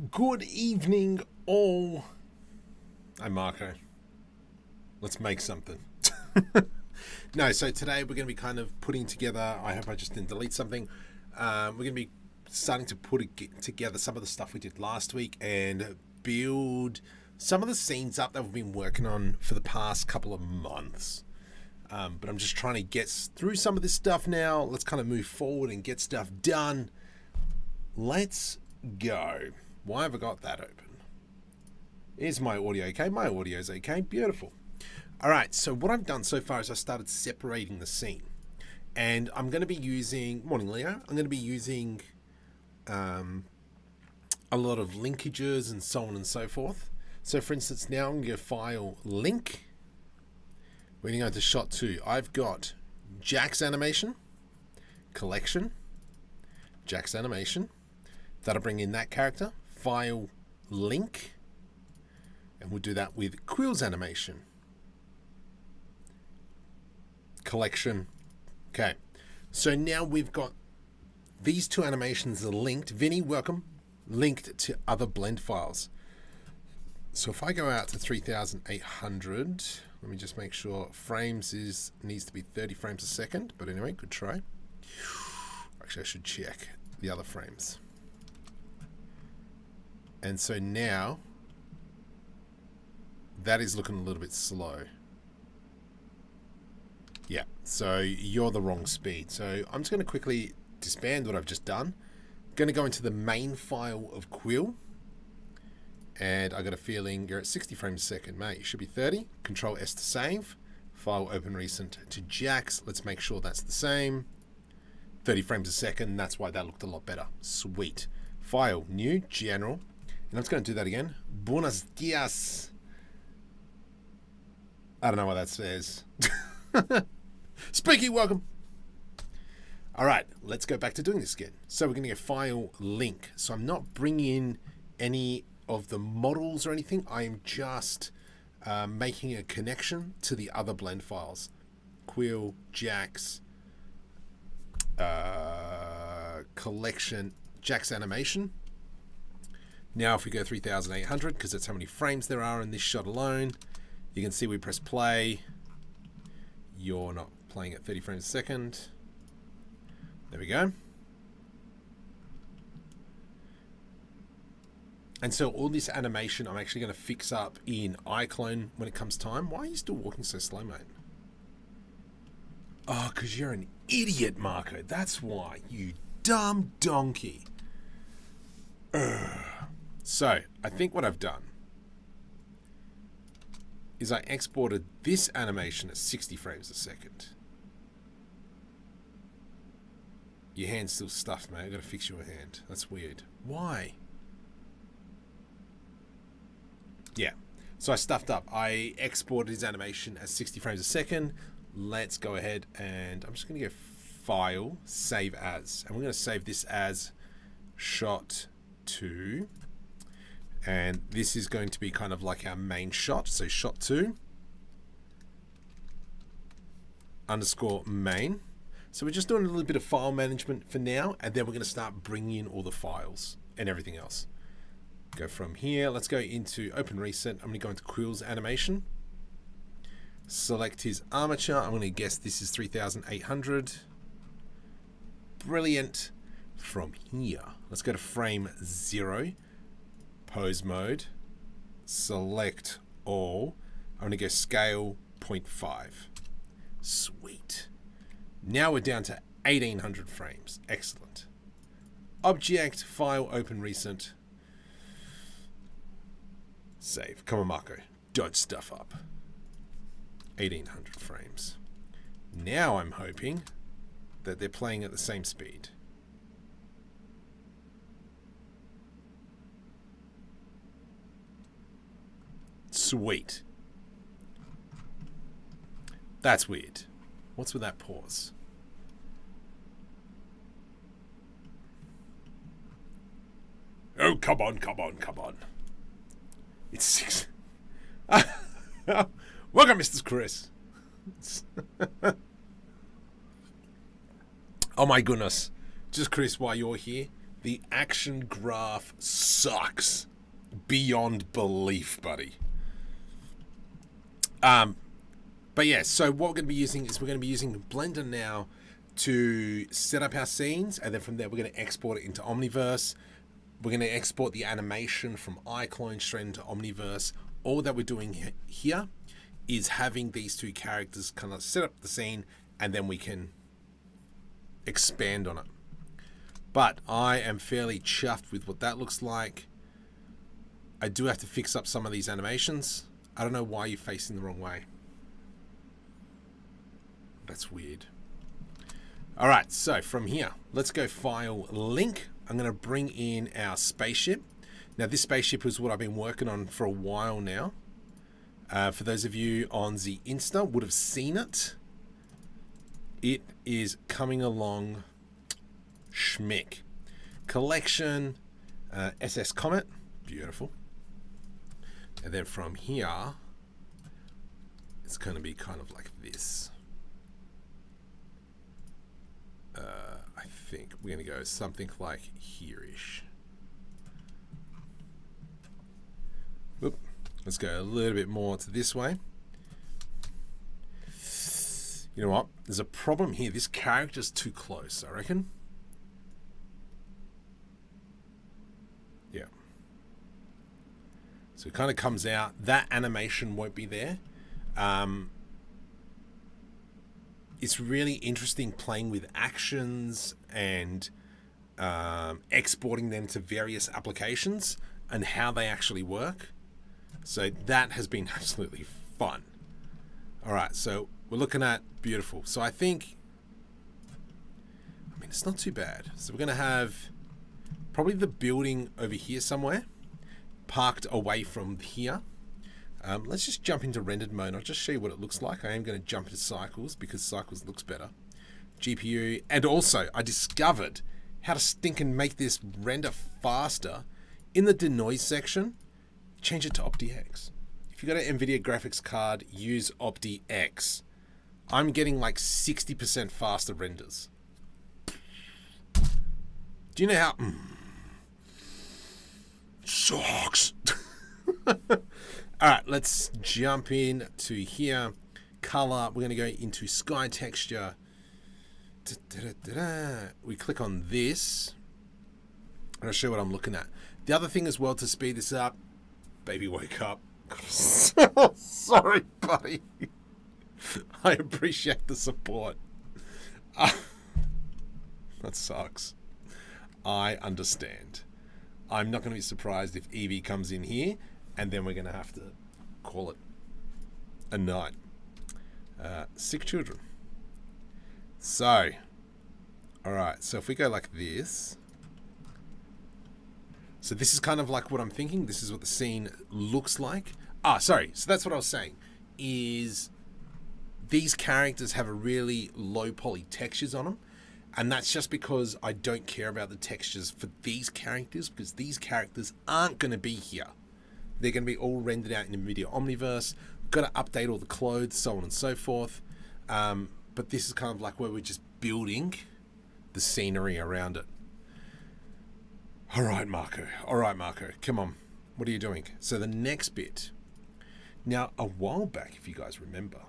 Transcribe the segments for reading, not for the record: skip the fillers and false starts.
Good evening, all. I'm Marco. Let's make something. No, so today we're going to be kind of putting together, I hope I just didn't delete something. We're going to be starting to put together some of the stuff we did last week and build some of the scenes up that we've been working on for the past couple of months. But I'm just trying to get through some of this stuff now. Let's kind of move forward and get stuff done. Let's go. Why have I got that open? Is my audio okay? My audio is okay. Beautiful. All right, so what I've done so far is I started separating the scene. And I'm going to be using, morning Leo, I'm going to be using a lot of linkages and so on and so forth. So for instance, now I'm going to go File, Link. We're going to go to Shot 2. I've got Jack's animation, collection, Jack's animation. That'll bring in that character. File, Link. And we'll do that with Quill's animation. Collection. Okay. So now we've got these two animations are linked. Vinny, welcome. Linked to other blend files. So if I go out to 3,800, let me just make sure frames needs to be 30 frames a second. But anyway, good try. Actually, I should check the other frames. And so now that is looking a little bit slow. Yeah, so you're the wrong speed. So I'm just going to quickly disband what I've just done. I'm going to go into the main file of Quill. And I got a feeling you're at 60 frames a second, mate. You should be 30. Control S to save. File open recent to Jax. Let's make sure that's the same. 30 frames a second. That's why that looked a lot better. Sweet. File, new, general. And I'm just going to do that again. Buenos dias. I don't know what that says. Spooky, welcome. All right, let's go back to doing this again. So we're going to go File, Link. So I'm not bringing in any of the models or anything. I am just making a connection to the other blend files. Quill, Jax, collection, Jax animation. Now if we go 3,800, because that's how many frames there are in this shot alone, you can see we press play. You're not playing at 30 frames a second. There we go. And so all this animation I'm actually going to fix up in iClone when it comes time. Why are you still walking so slow, mate? Oh, because you're an idiot, Marco. That's why, you dumb donkey. So, I think what I've done is I exported this animation at 60 frames a second. Your hand's still stuffed, mate. I've got to fix your hand. That's weird. Why? Yeah. So I stuffed up. I exported his animation at 60 frames a second. Let's go ahead and I'm just going to go File, Save As. And we're going to save this as Shot 2. And this is going to be kind of like our main shot. So Shot 2 underscore main. So we're just doing a little bit of file management for now. And then we're going to start bringing in all the files and everything else. Go from here. Let's go into open reset. I'm going to go into Quill's animation. Select his armature. I'm going to guess this is 3,800. Brilliant. From here, let's go to frame 0. Pose mode, select all. I'm going to go scale 0.5. Sweet. Now we're down to 1800 frames. Excellent. Object, file, open recent. Save. Come on, Marco. Don't stuff up. 1800 frames. Now I'm hoping that they're playing at the same speed. Sweet. That's weird. What's with that pause? Oh, come on, come on, come on. It's 6. Welcome, Mr. Chris. Oh my goodness. Just Chris, while you're here, The action graph sucks beyond belief, buddy. But yeah, so what we're going to be using is we're going to be using Blender now to set up our scenes, and then from there we're going to export it into Omniverse. We're going to export the animation from iClone straight into Omniverse. All that we're doing here is having these two characters kind of set up the scene, and then we can expand on it. But I am fairly chuffed with what that looks like. I do have to fix up some of these animations. I don't know why you're facing the wrong way. That's weird. All right, so from here, let's go File, Link. I'm going to bring in our spaceship. Now, this spaceship is what I've been working on for a while now. For those of you on the Insta would have seen it. It is coming along schmick. Collection, SS Comet, beautiful. And then from here, it's going to be kind of like this. I think we're going to go something like here-ish. Oop. Let's go a little bit more to this way. You know what? There's a problem here. This character's too close, I reckon. Yeah. So it kind of comes out. That animation won't be there. It's really interesting playing with actions and exporting them to various applications and how they actually work. So that has been absolutely fun. All right, so we're looking at beautiful. So I think, I mean, it's not too bad. So we're going to have probably the building over here somewhere, parked away from here. Let's just jump into rendered mode. I'll just show you what it looks like. I am going to jump into cycles because cycles looks better. GPU, and also I discovered how to stinking make this render faster in the denoise section. Change it to OptiX. If you got an Nvidia graphics card, use OptiX. I'm getting like 60% faster renders. Do you know how? Sucks. All right, let's jump in to here. Color, we're going to go into sky texture. We click on this. And I'll show you what I'm looking at. The other thing as well to speed this up, baby wake up. Sorry, buddy. I appreciate the support. That sucks. I understand. I'm not going to be surprised if Evie comes in here, and then we're going to have to call it a night. Sick children. So, all right. So if we go like this, so this is kind of like what I'm thinking. This is what the scene looks like. Sorry. So that's what I was saying. Is these characters have a really low poly textures on them. And that's just because I don't care about the textures for these characters, because these characters aren't going to be here. They're going to be all rendered out in NVIDIA Omniverse. We've got to update all the clothes, so on and so forth. But this is kind of like where we're just building the scenery around it. All right, Marco. All right, Marco. Come on. What are you doing? So the next bit. Now, a while back, if you guys remember,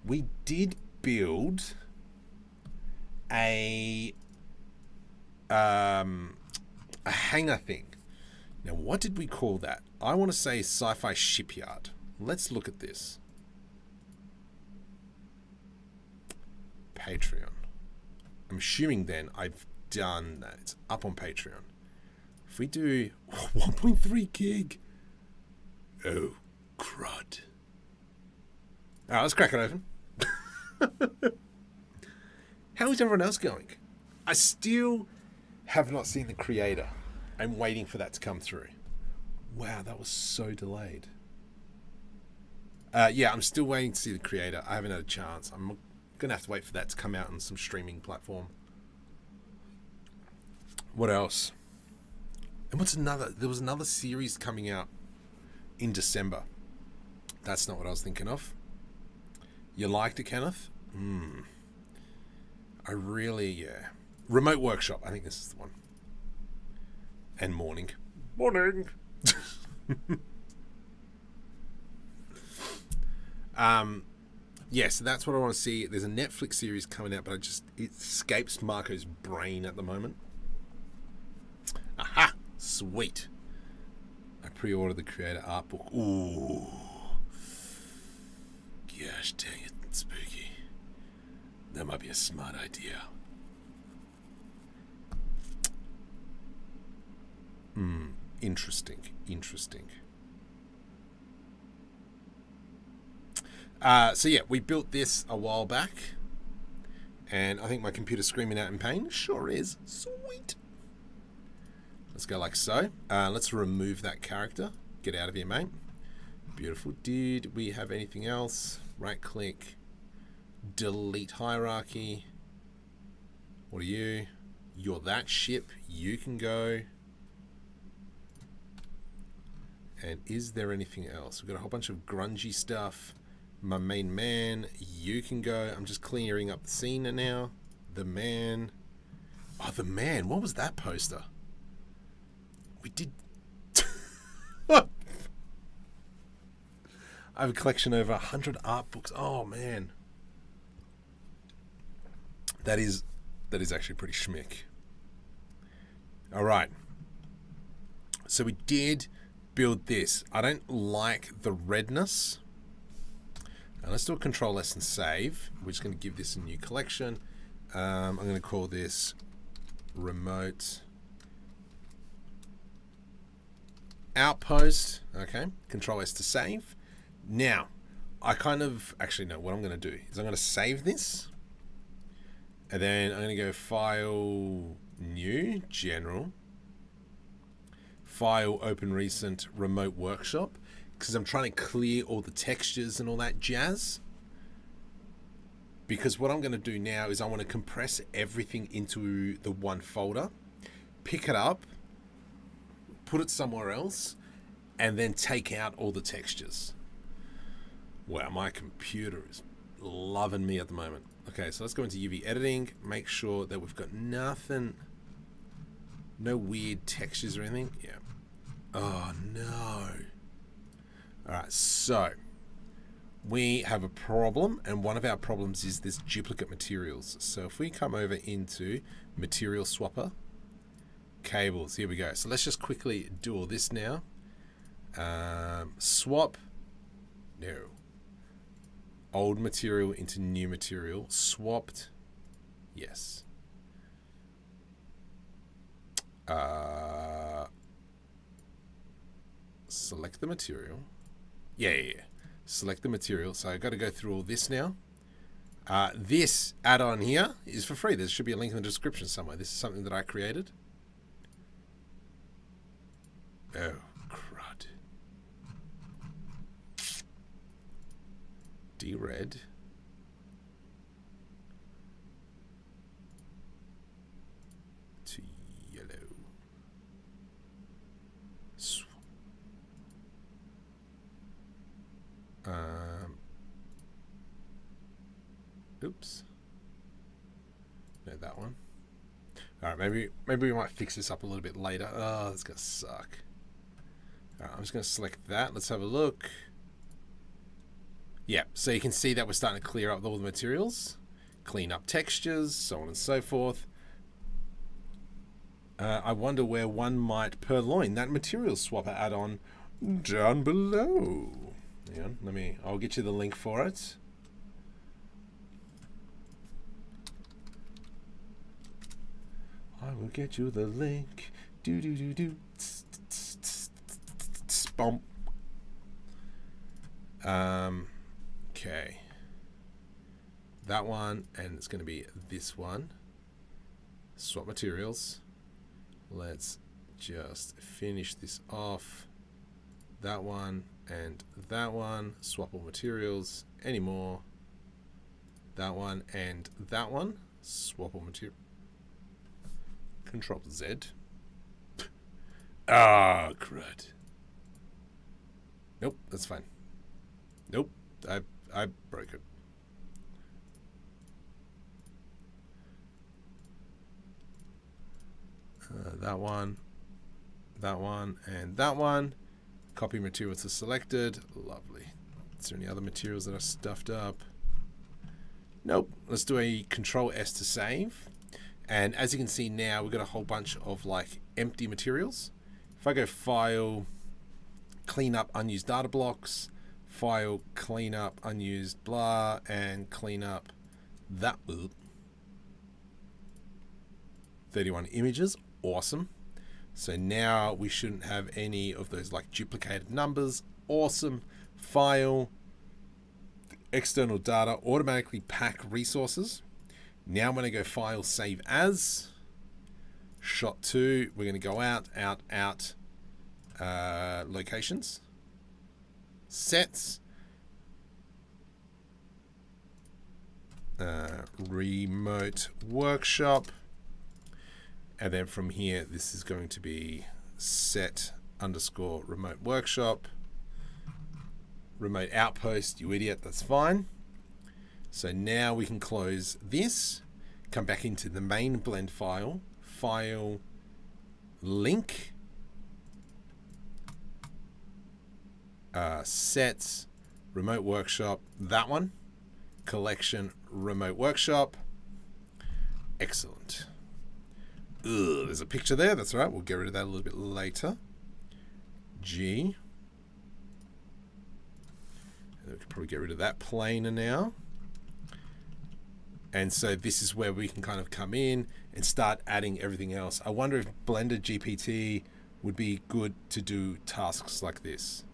we did build a hangar thing. Now, what did we call that? I want to say Sci-Fi Shipyard. Let's look at this. Patreon. I'm assuming then I've done that. It's up on Patreon. If we do 1.3 gig. Oh, crud. All right, let's crack it open. How is everyone else going? I still have not seen the creator. I'm waiting for that to come through. Wow, that was so delayed. Yeah, I'm still waiting to see the creator. I haven't had a chance. I'm going to have to wait for that to come out on some streaming platform. What else? And what's another? There was another series coming out in December. That's not what I was thinking of. You liked it, Kenneth? I really, yeah. Remote Workshop. I think this is the one. And morning. Morning. Yeah, so that's what I want to see. There's a Netflix series coming out, but it escapes Marco's brain at the moment. Aha! Sweet. I pre-ordered the creator art book. Ooh. Gosh dang it, spooky. That might be a smart idea. Interesting. So yeah, we built this a while back, and I think my computer's screaming out in pain. Sure is. Sweet. Let's go like so. Let's remove that character. Get out of here, mate. Beautiful. Did we have anything else? Right click. Delete hierarchy. What are you? You're that ship. You can go. And is there anything else? We've got a whole bunch of grungy stuff. My main man, you can go. I'm just clearing up the scene now. The man. Oh, the man. What was that poster? We did. I have a collection of over 100 art books. Oh, man. That is actually pretty schmick. All right. So we did build this. I don't like the redness. Now let's do a Control S and save. We're just going to give this a new collection. I'm going to call this Remote Outpost. Okay. Control S to save. Now, actually no, what I'm going to do is I'm going to save this. And then I'm going to go File, New, General. File, Open Recent, Remote Workshop. Because I'm trying to clear all the textures and all that jazz. Because what I'm going to do now is I want to compress everything into the one folder, pick it up, put it somewhere else, and then take out all the textures. Wow, my computer is loving me at the moment. Okay, so let's go into UV editing, make sure that we've got nothing, no weird textures or anything. Yeah. Oh, no. All right, so we have a problem, and one of our problems is this duplicate materials. So if we come over into Material Swapper, Cables, here we go. So let's just quickly do all this now. Swap, no. Old material into new material, swapped, yes. Select the material. Yeah. Select the material. So I've got to go through all this now. This add-on here is for free. There should be a link in the description somewhere. This is something that I created. Oh, crud. D-red. To yellow. Oops. No, that one. All right, maybe we might fix this up a little bit later. Oh, that's gonna suck. All right, I'm just gonna select that. Let's have a look. Yeah, so you can see that we're starting to clear up all the materials, clean up textures, so on and so forth. I wonder where one might purloin that material swapper add-on down below. Hang on, I'll get you the link for it. I will get you the link. Do. Spomp. Okay. That one, and it's going to be this one. Swap materials. Let's just finish this off. That one and that one. Swap all materials. Any more. That one and that one. Swap all material. Control Z. Ah, crud. Nope, that's fine. Nope, I broke it. That one. that one, and that one. Copy materials to selected. Lovely. Is there any other materials that are stuffed up? Nope. Let's do a Control S to save. And as you can see now, we've got a whole bunch of like empty materials. If I go File, Clean Up Unused Data Blocks, File, Clean Up Unused blah, and clean up that. 31 images. Awesome. So now we shouldn't have any of those like duplicated numbers. Awesome. File, external data, automatically pack resources. Now I'm going to go File, Save As. Shot 2. We're going to go out, locations, sets, remote workshop. And then from here, this is going to be set _ remote workshop, remote outpost, you idiot, that's fine. So now we can close this, come back into the main blend file, file, link, sets, remote workshop, that one, collection, remote workshop. Excellent. Ugh, there's a picture there. That's right. We'll get rid of that a little bit later. G. And we can probably get rid of that planer now. And so this is where we can kind of come in and start adding everything else. I wonder if Blender GPT would be good to do tasks like this.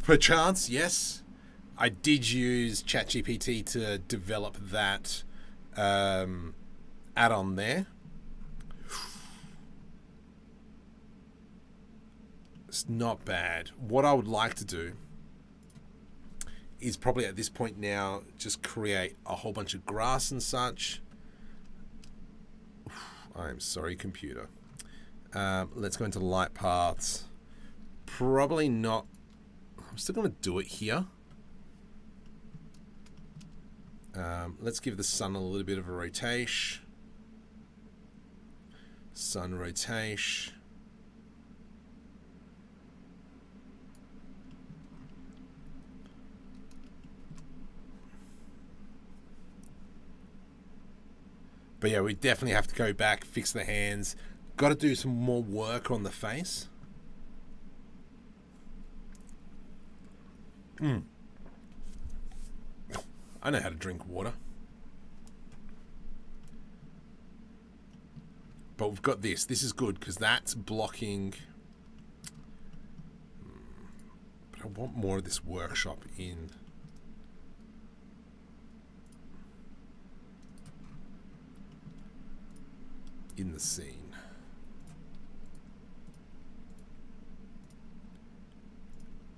Perchance, yes. I did use ChatGPT to develop that add-on there. It's not bad. What I would like to do is probably at this point now just create a whole bunch of grass and such. I'm sorry, computer. Let's go into light paths. Probably not. I'm still going to do it here. Let's give the sun a little bit of a rotation. Sun rotation. But yeah, we definitely have to go back, fix the hands. Got to do some more work on the face. I know how to drink water. But we've got this. This is good because that's blocking. But I want more of this workshop in. In the scene.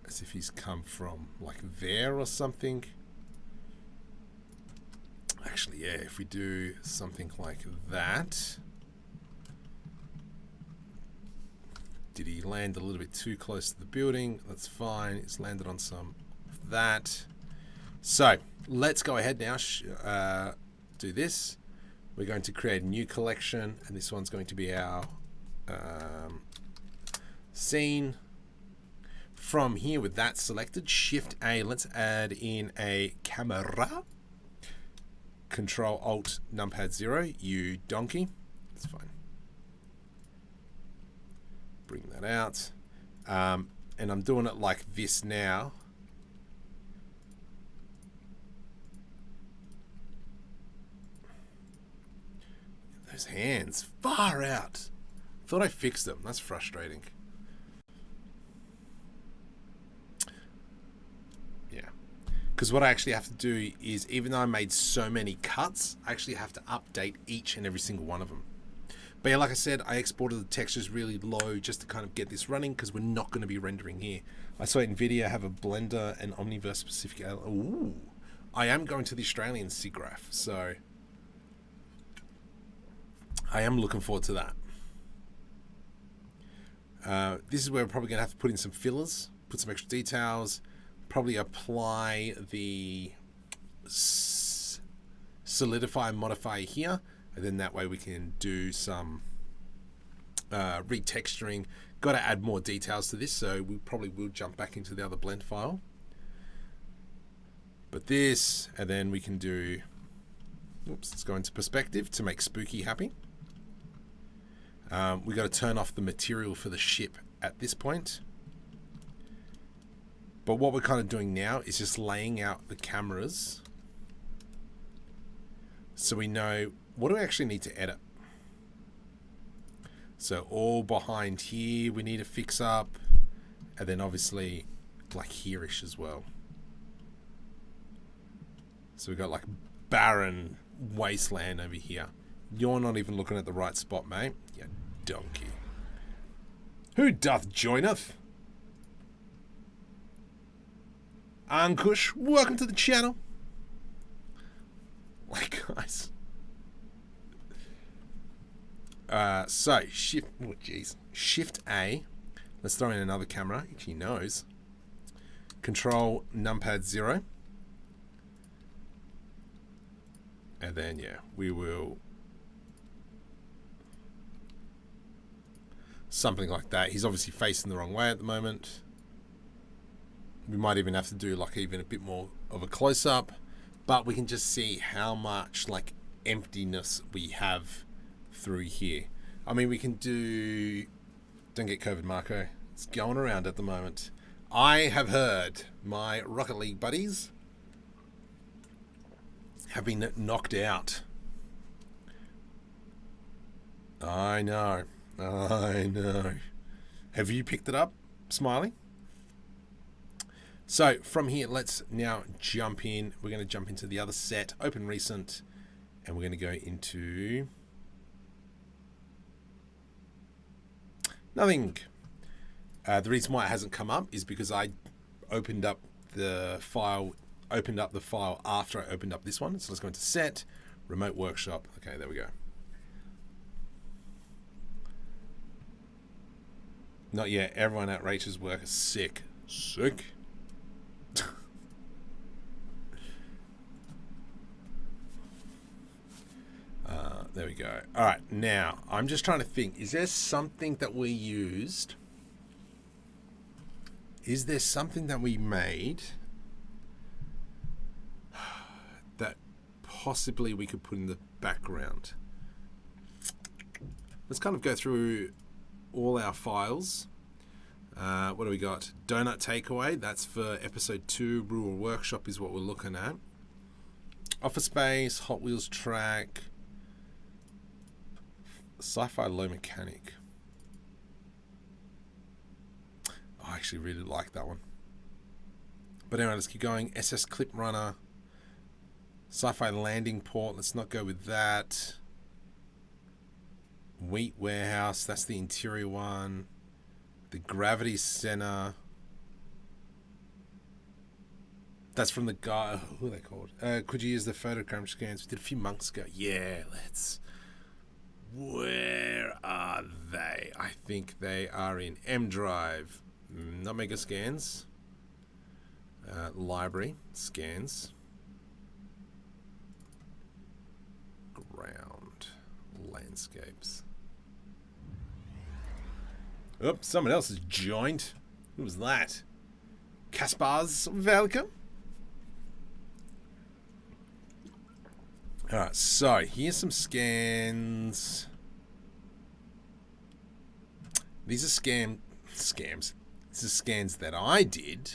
As if he's come from like there or something. Actually, yeah, if we do something like that. Did he land a little bit too close to the building? That's fine. It's landed on some of that. So let's go ahead now. Do this. We're going to create a new collection, and this one's going to be our scene. From here, with that selected, Shift A, let's add in a camera. Control Alt Numpad 0, you donkey. That's fine. Bring that out. And I'm doing it like this now. Those hands, far out. Thought I fixed them. That's frustrating. Yeah. Because what I actually have to do is, even though I made so many cuts, I actually have to update each and every single one of them. But yeah, like I said, I exported the textures really low just to kind of get this running because we're not going to be rendering here. I saw Nvidia have a Blender and Omniverse specific. Ooh. I am going to the Australian SIGGRAPH, so I am looking forward to that. This is where we're probably going to have to put in some fillers, put some extra details, probably apply the solidify and modify here, and then that way we can do some retexturing. Got to add more details to this, so we probably will jump back into the other blend file. But this, and then we can do, oops, let's go into perspective to make spooky happy. We got to turn off the material for the ship at this point. But what we're kind of doing now is just laying out the cameras so we know what do we actually need to edit. So all behind here we need to fix up, and then obviously like here-ish as well. So we've got like barren wasteland over here. You're not even looking at the right spot, mate. You donkey. Who doth joineth? Ankush, welcome to the channel. Like, guys. So shift. Oh, jeez. Shift A. Let's throw in another camera. Itchy nose. Control numpad 0. And then, yeah, we will... something like that. He's obviously facing the wrong way at the moment. We might even have to do like even a bit more of a close-up. But we can just see how much like emptiness we have through here. I mean, we can do... Don't get COVID, Marco. It's going around at the moment. I have heard my Rocket League buddies have been knocked out. I know. I know. Have you picked it up, Smiley? So from here, let's now jump in. We're going to jump into the other set, open recent, and we're going to go into nothing. The reason why it hasn't come up is because I opened up the file after I opened up this one. So let's go into set, remote workshop. Okay, there we go. Not yet. Everyone at Rachel's work is sick. Sick. There we go. All right, now I'm just trying to think. Is there something that we used? Is there something that we made that possibly we could put in the background? Let's kind of go through all our files. What do we got? Donut takeaway. That's for episode 2. Rural workshop is what we're looking at. Office space, Hot Wheels track, Sci-fi low mechanic. I actually really like that one. But anyway, let's keep going. SS clip runner, Sci-fi landing port. Let's not go with that. Wheat warehouse. That's the interior one. The gravity center. That's from the guy. Who are they called? Could you use the photogram scans? We did a few months ago. Yeah, let's. Where are they? I think they are in M Drive. Not mega scans. Library scans. Ground landscapes. Oops, someone else has joined. Who was that? Kaspars, welcome. Alright, so here's some scans. These are scams. This is scans that I did.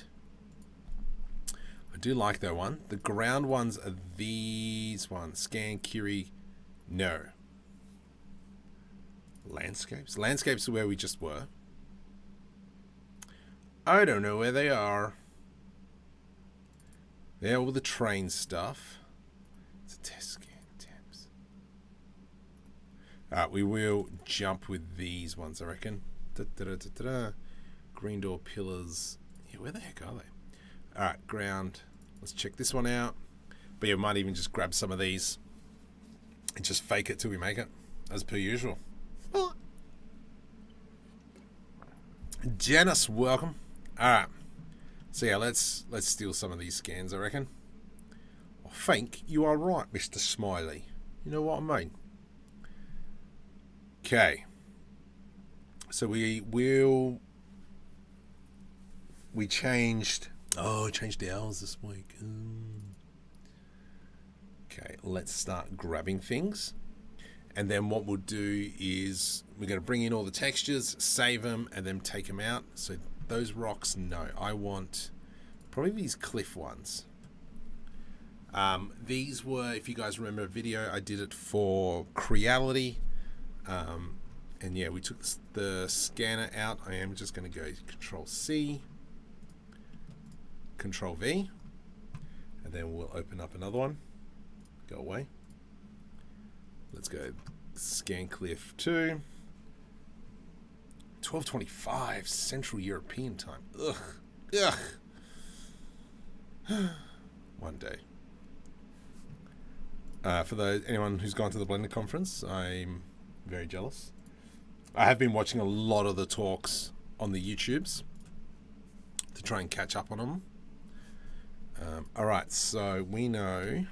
I do like that one. The ground ones are these ones. Scan, Curie, no. Landscapes? Landscapes are where we just were. I don't know where they are. They're all the train stuff. It's a test scan. Tabs. Alright, we will jump with these ones, I reckon. Green door pillars. Yeah, where the heck are they? Alright, ground. Let's check this one out. But yeah, we might even just grab some of these and just fake it till we make it, as per usual. Janice, welcome. Alright. So yeah, let's steal some of these scans, I reckon. I think you are right, Mr. Smiley. You know what I mean? Okay. So we changed the hours this week. Okay, let's start grabbing things. And then what we'll do is we're going to bring in all the textures, save them, and then take them out. So those rocks, no. I want probably these cliff ones. These were, if you guys remember a video, I did it for Creality. And yeah, we took the scanner out. I am just going to go Control C, Control V, and then we'll open up another one. Go away. Let's go scan cliff 2. 12:25 Central European time. Ugh. One day. For anyone who's gone to the Blender conference, I'm very jealous. I have been watching a lot of the talks on the YouTubes to try and catch up on them. All right, so we know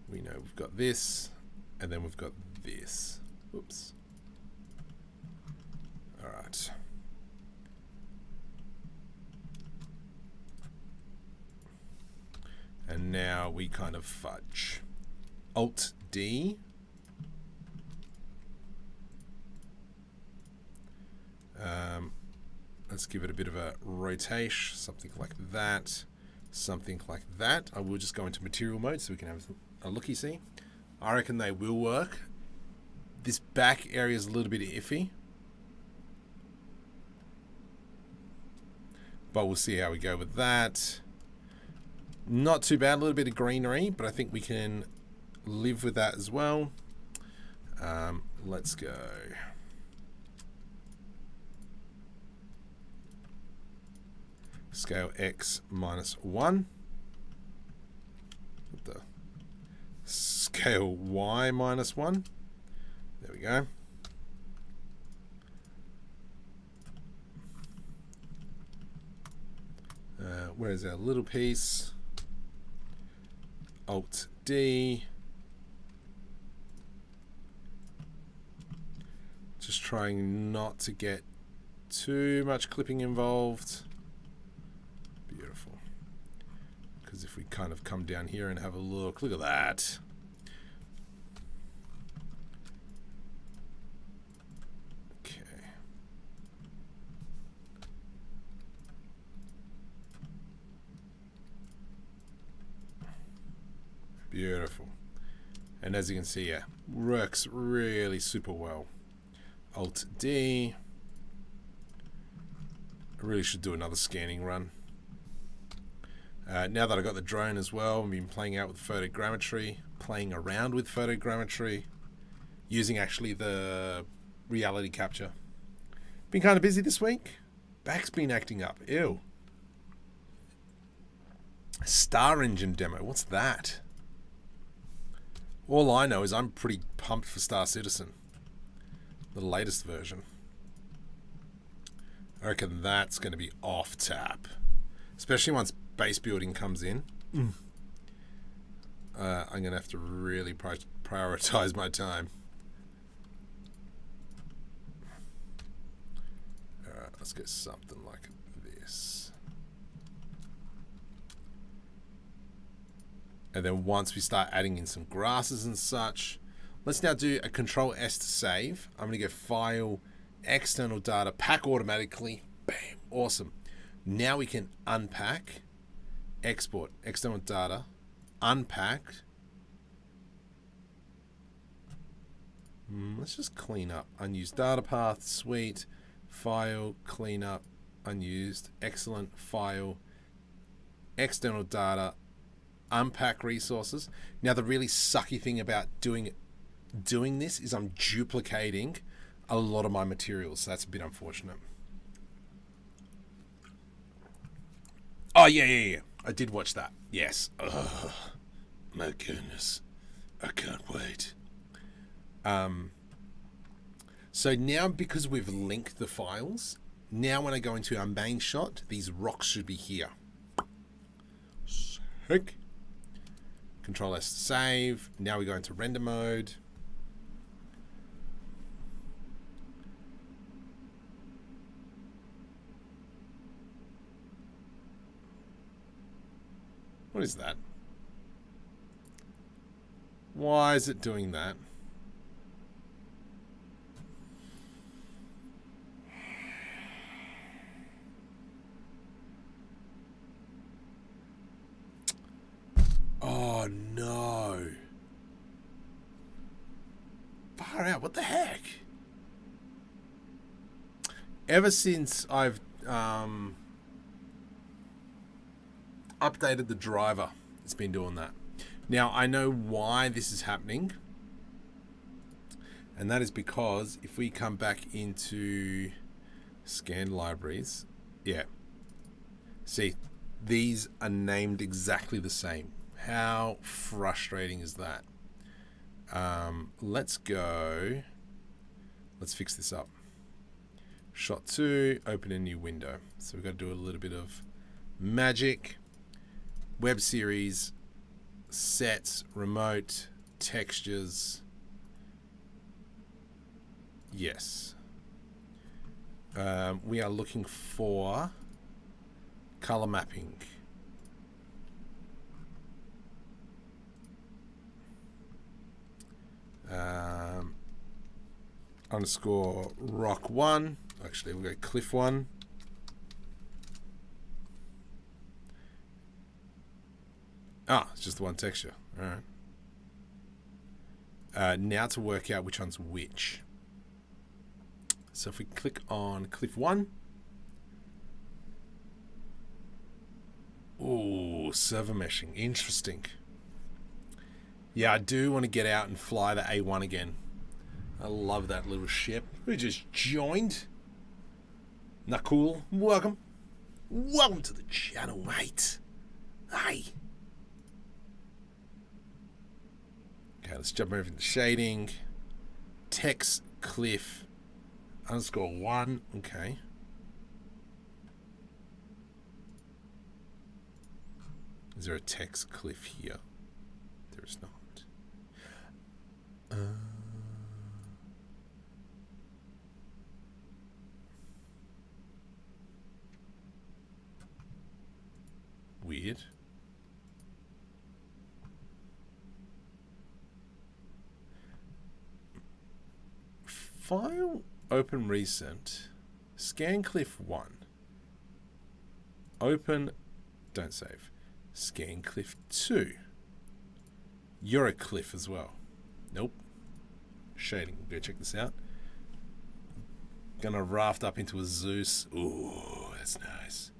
we've got this, and then we've got this. Oops. All right. And now we kind of fudge. Alt D. Let's give it a bit of a rotation, something like that, something like that. I will just go into material mode so we can have a looky see. I reckon they will work. This back area is a little bit iffy, but we'll see how we go with that. Not too bad, a little bit of greenery, but I think we can live with that as well. Let's go. Scale X -1. What the? Scale Y -1. There we go. Where's our little piece? Alt D. Just trying not to get too much clipping involved. Beautiful. Because if we kind of come down here and have a look at that. Okay. Beautiful. And as you can see, yeah, works really super well. Alt D. I really should do another scanning run. Now that I've got the drone as well, I've been playing out with photogrammetry, playing around with photogrammetry, using actually the reality capture. Been kind of busy this week. Back's been acting up. Ew. Star Engine demo. What's that? All I know is I'm pretty pumped for Star Citizen, the latest version. I reckon that's going to be off tap, especially once base building comes in. I'm going to have to really prioritize my time. Alright, let's get something like this. And then once we start adding in some grasses and such, let's now do a Control S to save. I'm going to go File, External Data, Pack Automatically. Bam, awesome. Now we can unpack, export, external data, unpack. Let's just clean up. Unused data path, sweet. File, clean up, unused. Excellent. File, external data, unpack resources. Now the really sucky thing about doing this is I'm duplicating a lot of my materials. So that's a bit unfortunate. Oh, yeah. I did watch that. Yes. Oh, my goodness. I can't wait. So now because we've linked the files, now when I go into our main shot, these rocks should be here. Sick. Control S to save. Now we go into render mode. What is that? Why is it doing that? Oh no. Far out, what the heck? Ever since I've updated the driver, it's been doing that. Now I know why this is happening, and that is because if we come back into scan libraries, yeah, see, these are named exactly the same. How frustrating is that? Let's go. Let's fix this up. Shot 2, open a new window. So we've got to do a little bit of magic. Webseries, sets, remote, textures. Yes. We are looking for color mapping. Underscore rock 1. Actually, we'll go cliff 1. It's just the one texture. All right. Now to work out which one's which. So if we click on cliff 1. Oh, server meshing. Interesting. Yeah, I do want to get out and fly the A1 again. I love that little ship. Who just joined? Not cool. Welcome. Welcome to the channel, mate. Hey. Okay, let's jump over into shading. Text cliff underscore 1. Okay. Is there a text cliff here? There is not. Weird. File, open recent, scan cliff 1. Open, don't save. Scan cliff 2. You're a cliff as well. Nope. Shading. Go check this out. Gonna raft up into a Zeus. Ooh, that's nice.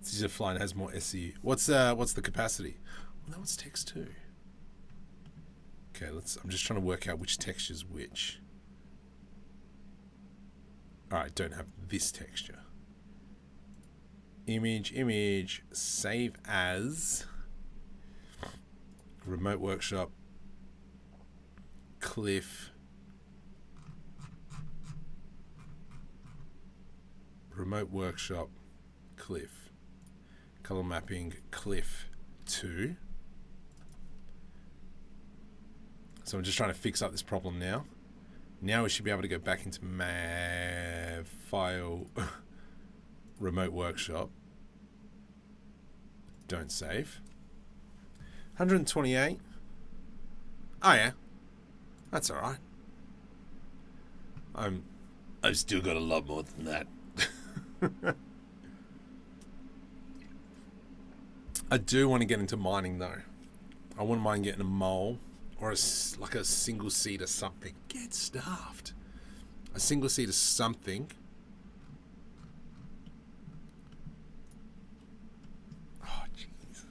It's easier to fly and has more SE. What's the capacity? Well, that one's text too. Okay, I'm just trying to work out which texture's which. Alright, don't have this texture. Image, save as. Remote workshop. Cliff. Remote workshop. Cliff. Color mapping. Cliff 2. So I'm just trying to fix up this problem now. Now we should be able to go back into file, remote workshop. Don't save. 128. Oh yeah, that's all right. I've still got a lot more than that. I do want to get into mining though. I wouldn't mind getting a mole. Or like a single seed or something. Get stuffed. A single seed of something. Oh, jeez.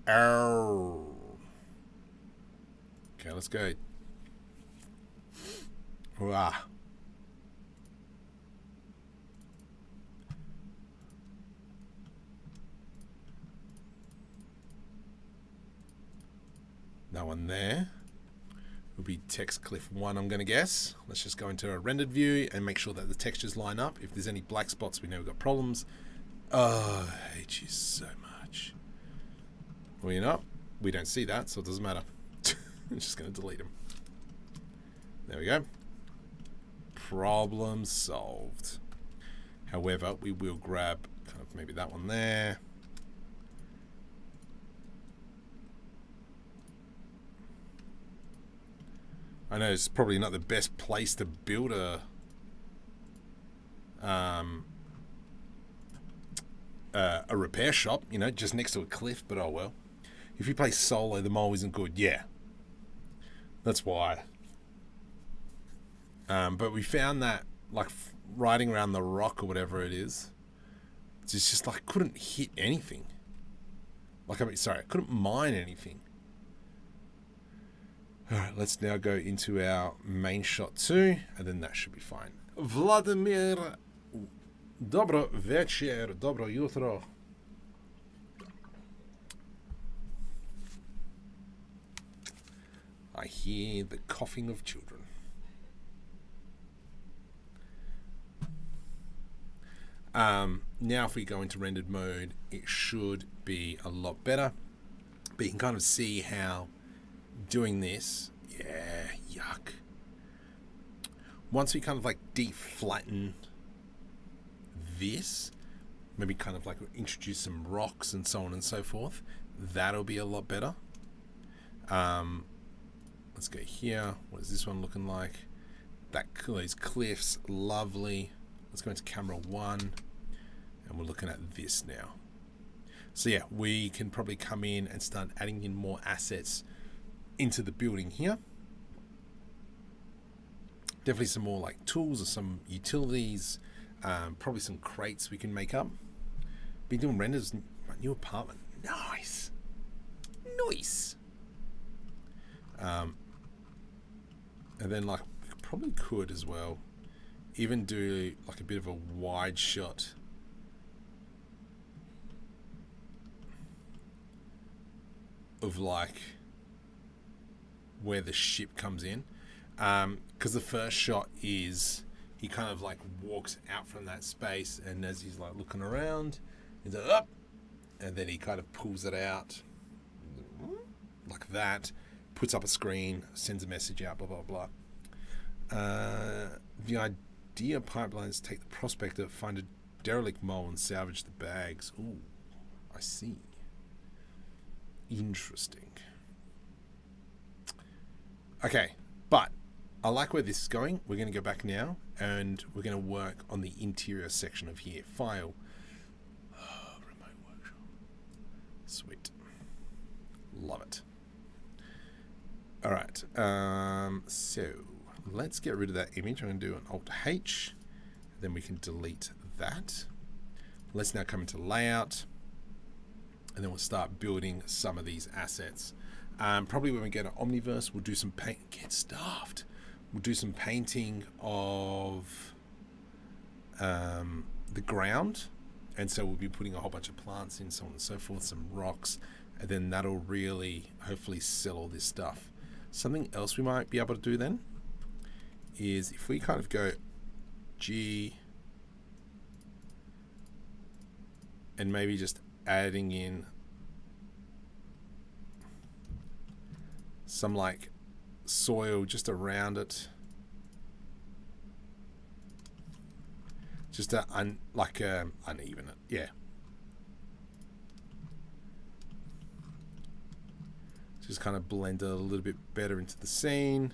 Oh. Okay, let's go. Wow. That one there will be text cliff 1, I'm going to guess. Let's just go into a rendered view and make sure that the textures line up. If there's any black spots, we know we've got problems. Oh, I hate you so much. Well, you know, we don't see that, so it doesn't matter. I'm just going to delete them. There we go. Problem solved. However, we will grab kind of maybe that one there. I know it's probably not the best place to build a repair shop, you know, just next to a cliff, but oh well. If you play solo, the mole isn't good. Yeah, that's why. But we found that, like, riding around the rock or whatever it is, it's just like, couldn't hit anything. Like, I mean, sorry, I couldn't mine anything. Alright, let's now go into our main shot 2, and then that should be fine. Vladimir, dobro večer, dobro jutro. I hear the coughing of children. Now if we go into rendered mode, it should be a lot better. But you can kind of see how doing this, yeah, yuck. Once we kind of like deflatten this, maybe kind of like introduce some rocks and so on and so forth, that'll be a lot better. Let's go here. What is this one looking like? Those cliffs, lovely. Let's go into camera 1, and we're looking at this now. So yeah, we can probably come in and start adding in more assets into the building here. Definitely some more like tools or some utilities, probably some crates we can make up. Been doing renders in my new apartment. Nice. Nice. And then like we probably could as well even do like a bit of a wide shot of like where the ship comes in, because the first shot is he kind of like walks out from that space, and as he's like looking around, he's like up, and then he kind of pulls it out like that, puts up a screen, sends a message out, blah blah blah. The idea pipelines take the prospector, find a derelict mole, and salvage the bags. Ooh, I see. Interesting. Okay, but I like where this is going. We're going to go back now, and we're going to work on the interior section of here. File. Oh, remote workshop. Sweet. Love it. All right. So let's get rid of that image. I'm going to do an Alt-H. Then we can delete that. Let's now come into layout, and then we'll start building some of these assets. Probably when we get an Omniverse, we'll do some paint. Get stuffed. We'll do some painting of the ground, and so we'll be putting a whole bunch of plants in, so on and so forth, some rocks, and then that'll really hopefully sell all this stuff. Something else we might be able to do then is if we kind of go G and maybe just adding in some like soil just around it, just to uneven it, yeah. Just kind of blend it a little bit better into the scene,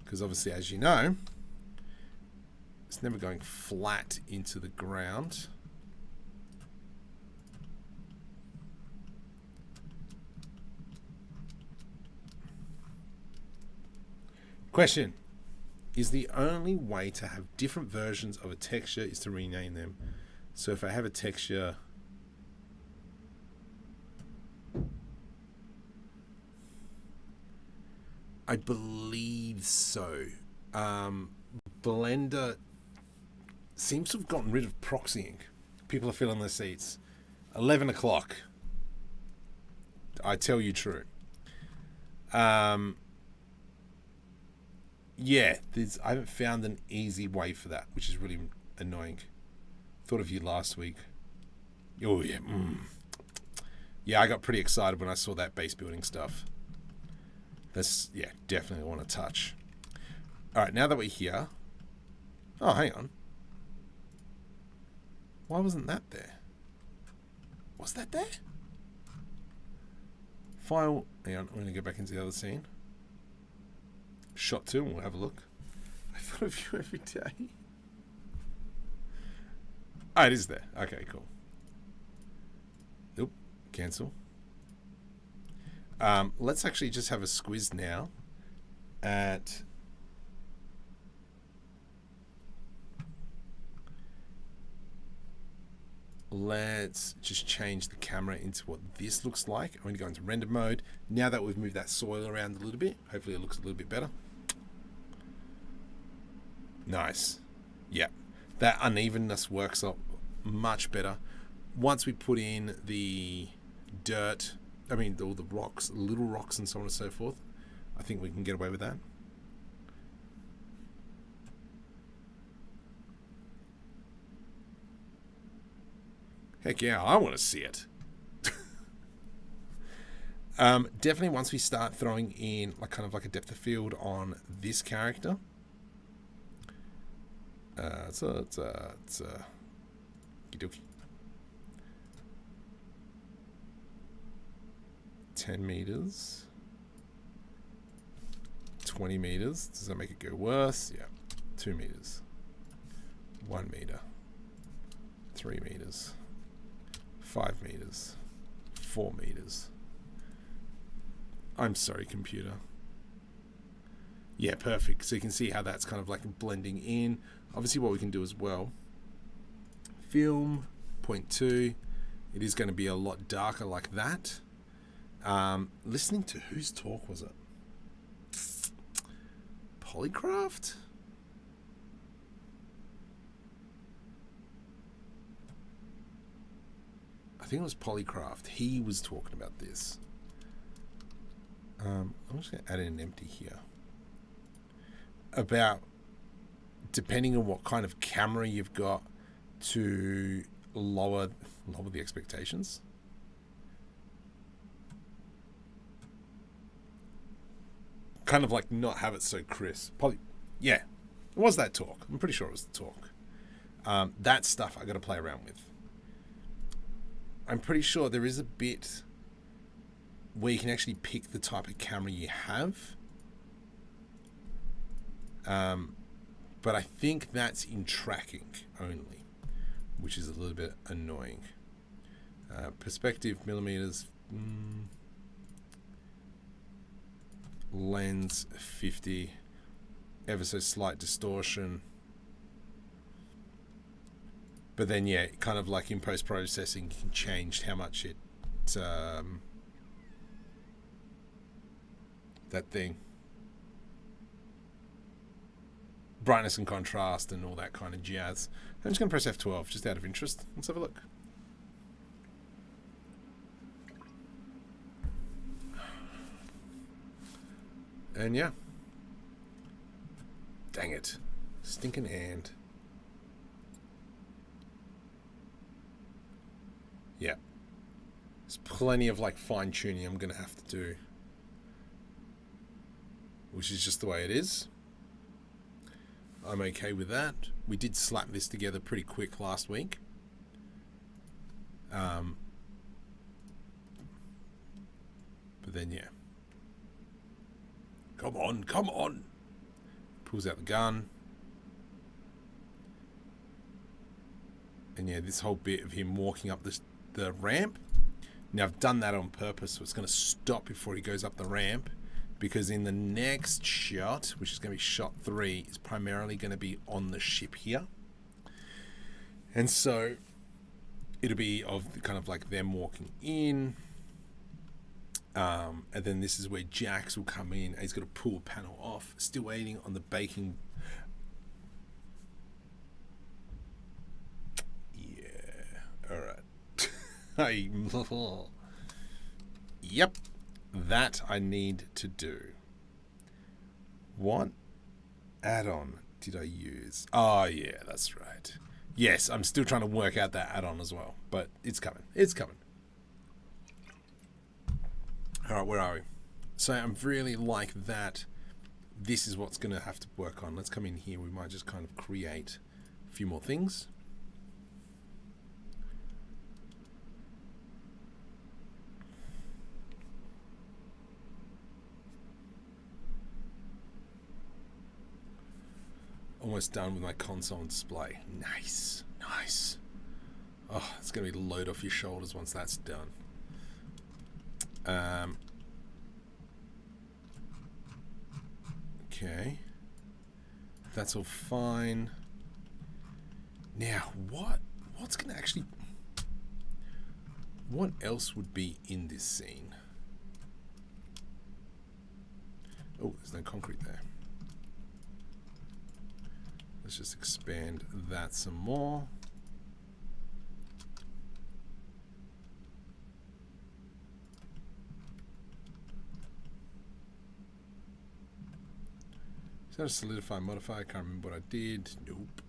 because obviously, as you know, it's never going flat into the ground. Question: is the only way to have different versions of a texture is to rename them? So if I have a texture, I believe so. Blender seems to have gotten rid of proxying. People are filling their seats. 11 o'clock. I tell you true. Yeah, I haven't found an easy way for that, which is really annoying. Thought of you last week. Oh, yeah. Yeah, I got pretty excited when I saw that base building stuff. That's, yeah, definitely want to touch. All right, now that we're here, Oh, hang on. Why wasn't that there? Was that there? File. Hang on, I'm going to go back into the other scene. Shot 2, and we'll have a look. I thought of you every day. Oh, it is there. Okay, cool. Oop, cancel. Let's actually just have a squiz now at... Let's just change the camera into what this looks like. I'm going to go into render mode. Now that we've moved that soil around a little bit, hopefully it looks a little bit better. Nice. Yeah. That unevenness works up much better. Once we put in the dirt, I mean, all the rocks, little rocks and so on and so forth, I think we can get away with that. Heck yeah, I want to see it. Definitely once we start throwing in like kind of like a depth of field on this character. It's a Kidoki. 10 meters. 20 meters. Does that make it go worse? Yeah. 2 meters. 1 meter. 3 meters. 5 meters. 4 meters. I'm sorry, computer. Yeah, perfect. So you can see how that's kind of like blending in. Obviously what we can do as well, film 0.2, it is going to be a lot darker like that. Listening to whose talk was it? Polycraft? I think it was Polycraft. He was talking about this. I'm just going to add in an empty here. About depending on what kind of camera you've got to lower the expectations. Kind of like not have it so crisp. Yeah, it was that talk. I'm pretty sure it was the talk. That stuff I got to play around with. I'm pretty sure there is a bit where you can actually pick the type of camera you have. But I think that's in tracking only, which is a little bit annoying. Perspective, millimeters, lens 50, ever so slight distortion. But then, yeah, kind of like in post-processing, you can change how much it, that thing, brightness and contrast and all that kind of jazz. I'm just going to press F12 just out of interest. Let's have a look. And yeah. Dang it. Stinking hand. Yeah. There's plenty of like fine tuning I'm going to have to do, which is just the way it is. I'm okay with that. We did slap this together pretty quick last week. But then, yeah. Come on, come on. Pulls out the gun. And yeah, this whole bit of him walking up the ramp. Now, I've done that on purpose, so it's going to stop before he goes up the ramp. Because in the next shot, which is going to be shot 3, is primarily going to be on the ship here. And so it'll be of kind of like them walking in. And then this is where Jax will come in. And he's got to pull a panel off. Still waiting on the baking. Yeah. All right. Yep. That I need to do. What add-on did I use? Oh, yeah, that's right. Yes, I'm still trying to work out that add-on as well, but it's coming. It's coming. All right, where are we? So I really like that this is what's going to have to work on. Let's come in here. We might just kind of create a few more things. Almost done with my console and display. Nice, nice. Oh, it's going to be a load off your shoulders once that's done. Okay, that's all fine. Now, what's going to actually... What else would be in this scene? Oh, there's no concrete there. Let's just expand that some more. Is that a solidify modifier? I can't remember what I did. Nope.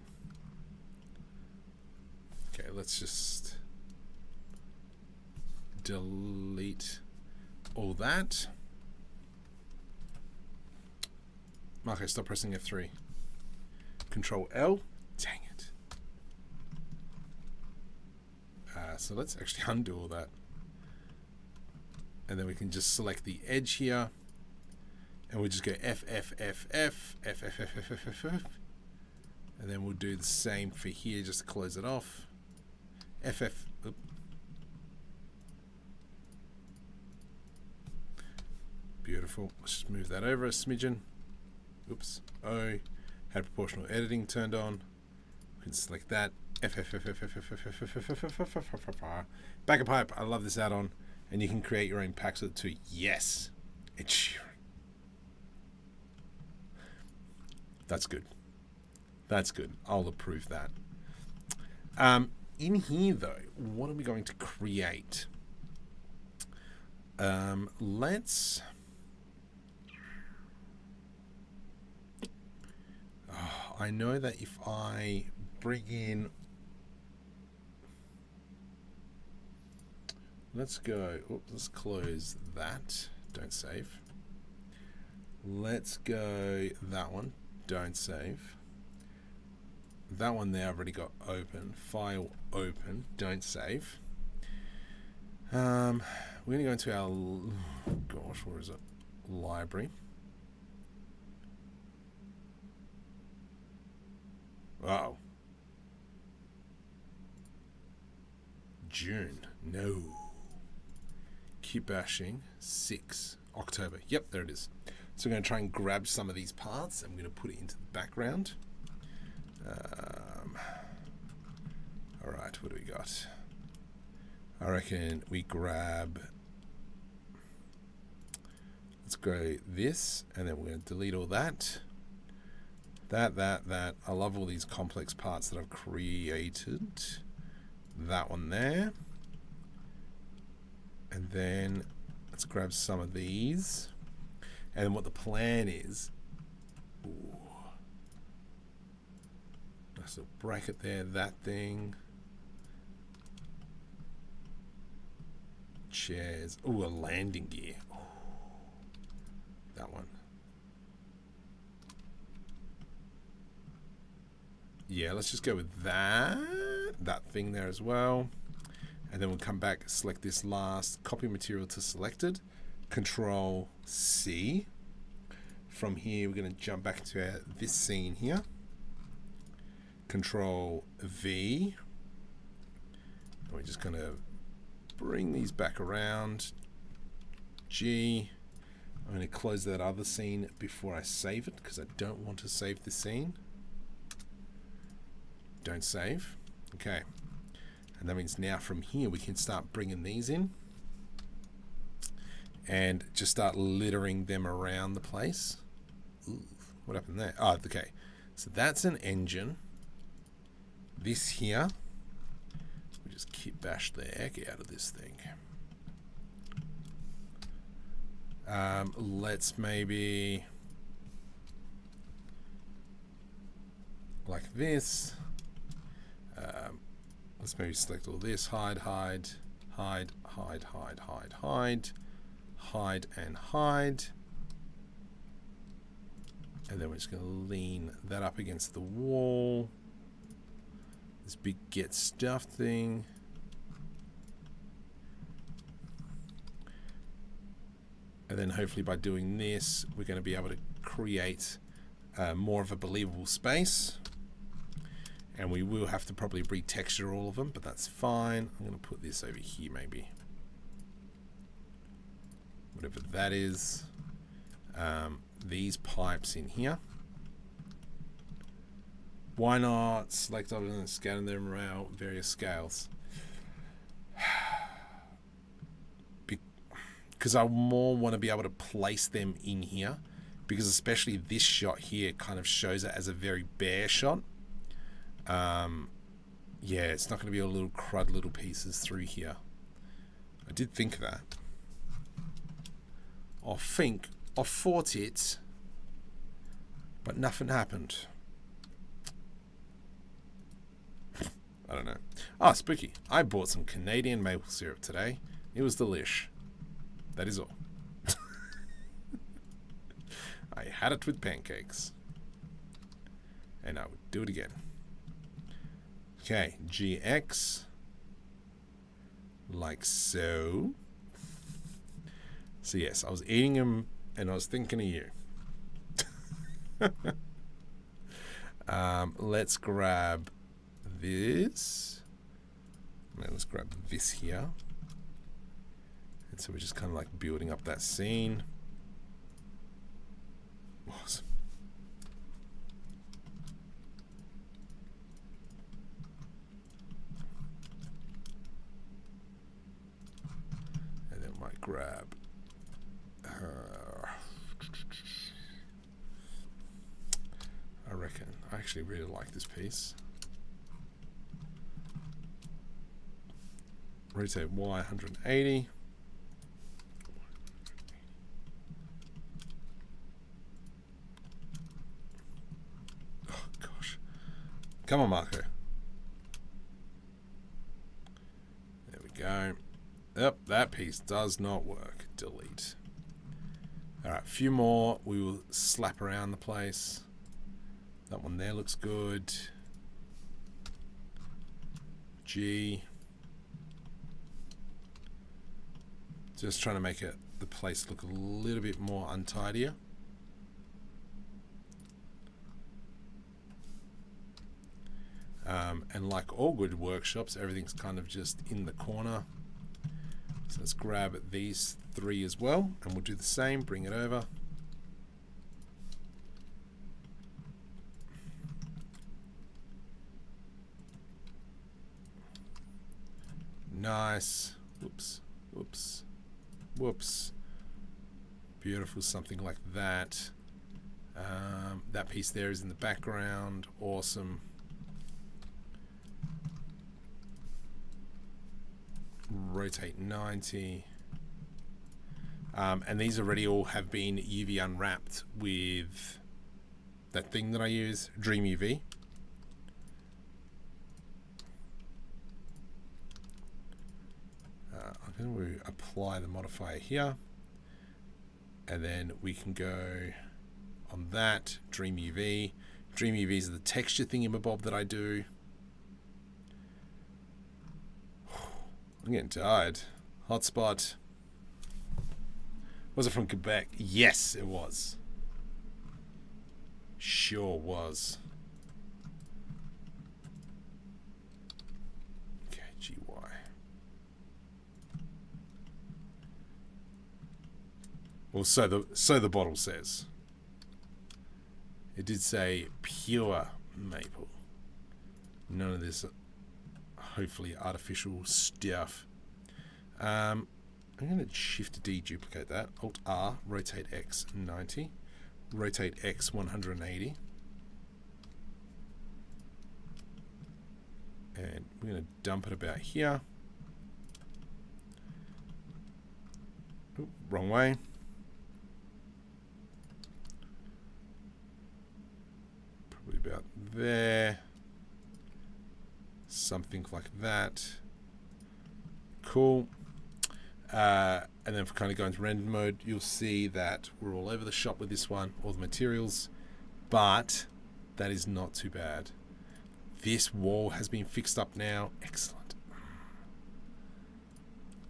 Okay, let's just delete all that. Okay, stop pressing F3. Control L. Dang it. So let's actually undo all that. And then we can just select the edge here. And we'll just go F, F, F, F, F, F, F, F, F, F, F. And then we'll do the same for here just to close it off. F, F. Oop. Beautiful. Let's just move that over a smidgen. Oops. O. Had proportional editing turned on. We can select that. F, F, F, F, F, F, F, F, F, F, F, F, F, F, F, F. Backup pipe. I love this add-on. And you can create your own packs with it too. Yes. It's Sheeran. That's good. That's good. I'll approve that. In here, though, what are we going to create? Let's... Oh, I know that if I bring in... Let's go... Oops, let's close that. Don't save. Let's go that one. Don't save. That one there I've already got open. File open. Don't save. We're going to go into our... Gosh, where is it? Library. Wow. June. No. Kitbashing 6 October. Yep, there it is. So we're going to try and grab some of these parts and we're going to put it into the background. All right, what do we got? I reckon we grab... Let's go this, and then we're going to delete all that. That. I love all these complex parts that I've created. That one there. And then let's grab some of these. And what the plan is, ooh, nice little bracket there, that thing, chairs, ooh, a landing gear, ooh, that one, yeah, let's just go with that thing there as well, and then we'll come back, select this last, copy material to selected, Control C. From here, we're going to jump back to this scene here. Control V. And we're just going to bring these back around. G. I'm going to close that other scene before I save it because I don't want to save the scene. Don't save. Okay. And that means now from here we can start bringing these in. And just start littering them around the place. Ooh, what happened there? Oh, okay. So that's an engine. This here, we just kitbash the heck out of this thing. Let's maybe like this. Let's maybe select all this. Hide, hide, hide, hide, hide, hide, hide. Hide and hide. And then we're just going to lean that up against the wall. This big get stuff thing. And then hopefully by doing this, we're going to be able to create more of a believable space. And we will have to probably retexture all of them, but that's fine. I'm going to put this over here maybe. Whatever that is. These pipes in here. Why not select objects and scan them around various scales? Because I more want to be able to place them in here, because especially this shot here kind of shows it as a very bare shot. Yeah, it's not going to be all little crud little pieces through here. I did think that. I thought it, but nothing happened. I don't know. Ah, spooky. I bought some Canadian maple syrup today. It was delish. That is all. I had it with pancakes. And I would do it again. Okay, GX. Like so. So yes, I was eating them and I was thinking of you. Let's grab this. Let's grab this here. And so we're just kind of like building up that scene. Awesome. And then might grab I reckon I actually really like this piece. Rotate Y 180. Oh gosh. Come on, Marco. There we go. Yep, that piece does not work. Delete. Alright, a few more. We will slap around the place. That one there looks good. G. Just trying to make it the place look a little bit more untidier. And like all good workshops, everything's kind of just in the corner. So let's grab these three as well, and we'll do the same. Bring it over. Nice. Whoops. Whoops. Whoops. Beautiful, something like that. That piece there is in the background. Awesome. Rotate 90. And these already all have been UV unwrapped with that thing that I use, DreamUV. I'm going to apply the modifier here, and then we can go on that DreamUV. DreamUV is the texture thingamabob that I do. I'm getting tired. Hotspot. Was it from Quebec? Yes, it was. Sure was. Okay, GY. Well, so the bottle says. It did say pure maple. None of this, hopefully, artificial stuff. I'm going to Shift D, duplicate that. Alt R, rotate X 90, rotate X 180, and we're going to dump it about here. Oop, wrong way. Probably about there. Something like that. Cool. And then if we kind of go into render mode, you'll see that we're all over the shop with this one. All the materials but that is not too bad. This wall has been fixed up now. Excellent.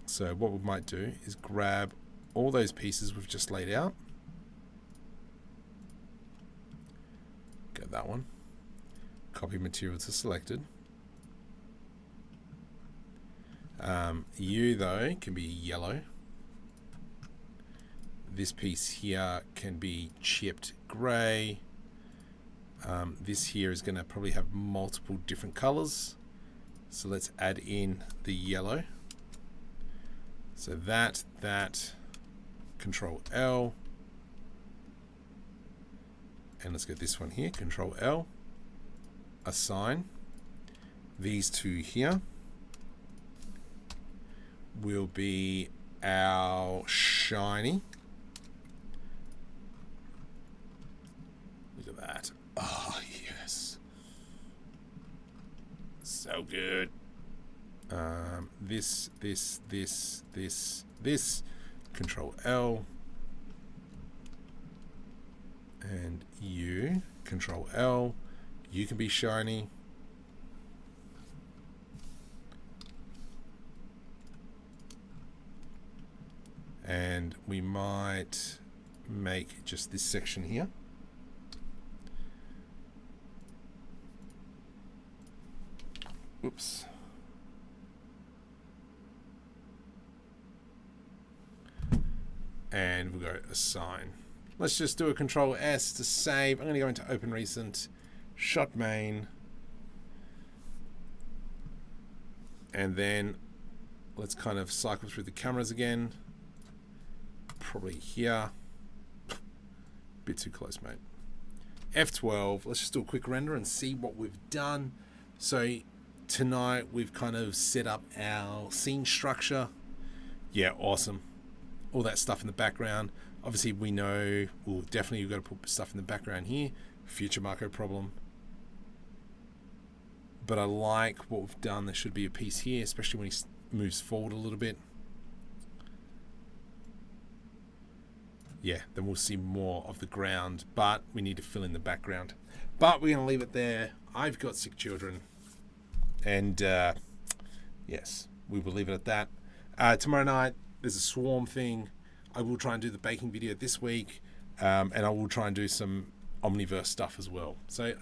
So what we might do is grab all those pieces we've just laid out. Get that one. Copy material to selected. You though can be yellow. This piece here can be chipped grey. This here is going to probably have multiple different colors. So let's add in the yellow. So that, Control L. And let's get this one here, Control L. Assign. These two here will be our shiny. Look at that. Oh, yes. So good. This. Control L. And you. Control L. You can be shiny. And we might make just this section here. Oops. And we'll go assign. Let's just do a Control S to save. I'm going to go into Open Recent, Shot Main, and then let's kind of cycle through the cameras again. Probably here. Bit too close, mate. F12. Let's just do a quick render and see what we've done. So tonight we've kind of set up our scene structure. Yeah, awesome. All that stuff in the background. Obviously we know, well, definitely you've got to put stuff in the background here. Future Marco problem. But I like what we've done. There should be a piece here, especially when he moves forward a little bit. Yeah, then we'll see more of the ground, but we need to fill in the background. But we're going to leave it there. I've got sick children. And yes, we will leave it at that. Tomorrow night, there's a swarm thing. I will try and do the baking video this week. And I will try and do some Omniverse stuff as well. So